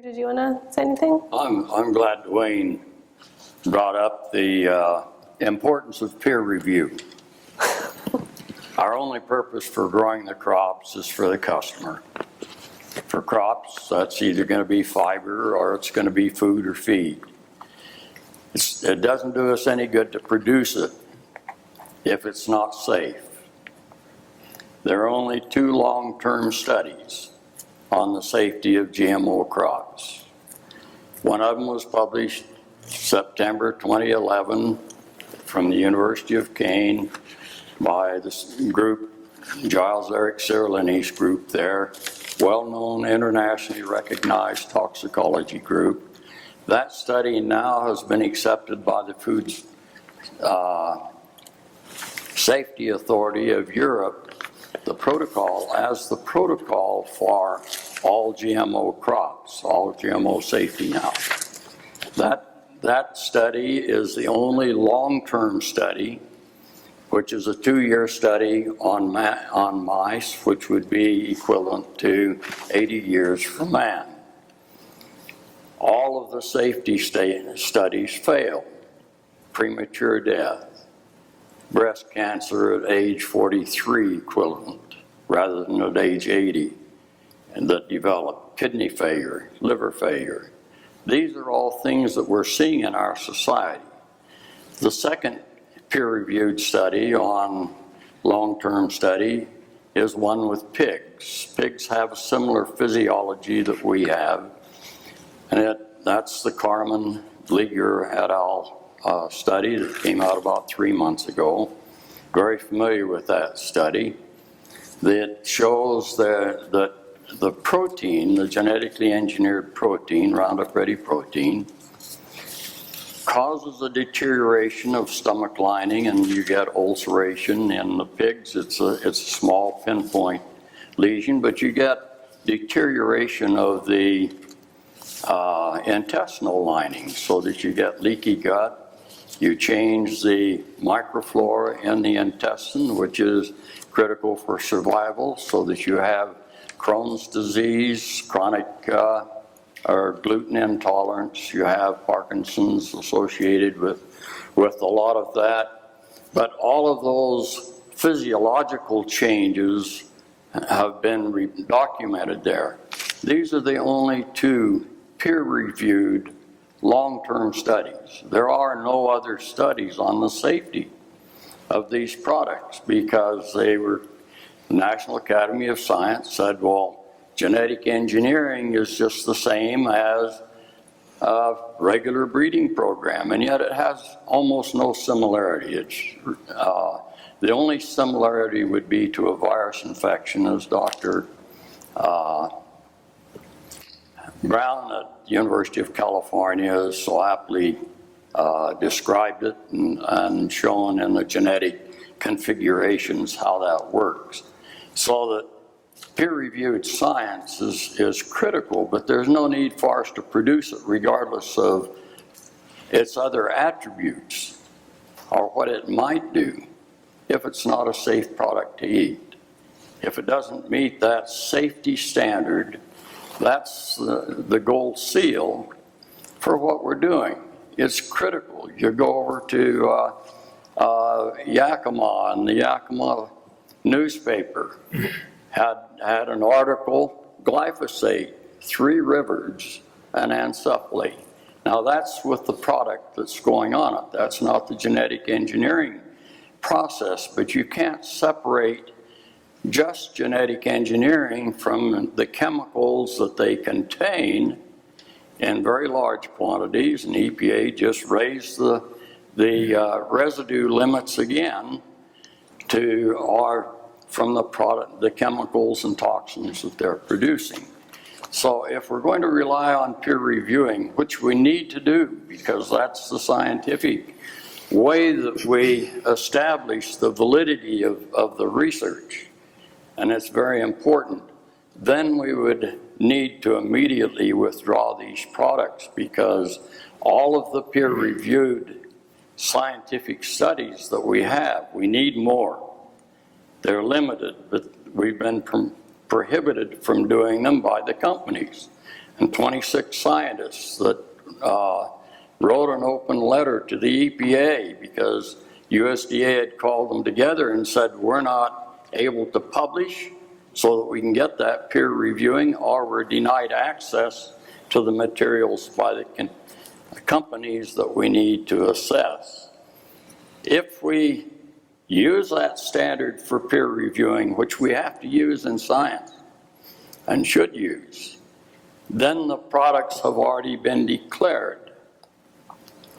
Did you want to say anything? I'm glad Dwayne brought up the importance of peer review. Our only purpose for growing the crops is for the customer. For crops, that's either going to be fiber or it's going to be food or feed. It doesn't do us any good to produce it if it's not safe. There are only 2 long-term studies on the safety of GMO crops. One of them was published September 2011 from the University of Kane by this group, Giles Eric Cyrillini's group there, well-known, internationally recognized toxicology group. That study now has been accepted by the Food Safety Authority of Europe, the protocol, as the protocol for all GMO crops, all GMO safety now. That study is the only long-term study, which is a 2-year study on mice, which would be equivalent to 80 years for man. All of the safety studies failed. Premature death, breast cancer at age 43 equivalent, rather than at age 80, and that developed kidney failure, liver failure. These are all things that we're seeing in our society. The second peer-reviewed study on long-term study is one with pigs. Pigs have a similar physiology that we have, and that's the Carmen Lieger et al. Study that came out about 3 months ago. Very familiar with that study. That shows that the protein, the genetically engineered protein, Roundup Ready protein, causes a deterioration of stomach lining, and you get ulceration. In the pigs, it's a small pinpoint lesion, but you get deterioration of the intestinal lining, so that you get leaky gut. You change the microflora in the intestine, which is critical for survival, so that you have Crohn's disease, chronic or gluten intolerance. You have Parkinson's associated with a lot of that. But all of those physiological changes have been documented there. These are the only 2 peer-reviewed long-term studies. There are no other studies on the safety of these products, because the National Academy of Science said, well, genetic engineering is just the same as a regular breeding program, and yet it has almost no similarity. It's, the only similarity would be to a virus infection, as Dr. Brown at the University of California so aptly described it and shown in the genetic configurations how that works. So that peer-reviewed science is critical, but there's no need for us to produce it regardless of its other attributes or what it might do if it's not a safe product to eat. If it doesn't meet that safety standard, that's the gold seal for what we're doing. It's critical. You go over to Yakima, and the Yakima newspaper had an article, glyphosate, 3 rivers, and anencephaly. Now that's with the product that's going on it. That's not the genetic engineering process, but you can't separate just genetic engineering from the chemicals that they contain in very large quantities, and EPA just raised the residue limits again from the product, the chemicals and toxins that they're producing. So if we're going to rely on peer reviewing, which we need to do, because that's the scientific way that we establish the validity of the research, and it's very important, then we would need to immediately withdraw these products, because all of the peer-reviewed scientific studies that we have, we need more. They're limited, but we've been prohibited from doing them by the companies. and 26 scientists that wrote an open letter to the EPA because USDA had called them together and said, we're not able to publish so that we can get that peer reviewing, or we're denied access to the materials by the companies that we need to assess. If we use that standard for peer reviewing, which we have to use in science and should use, then the products have already been declared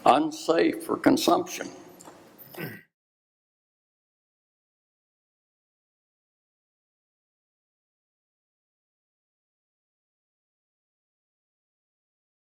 unsafe for consumption.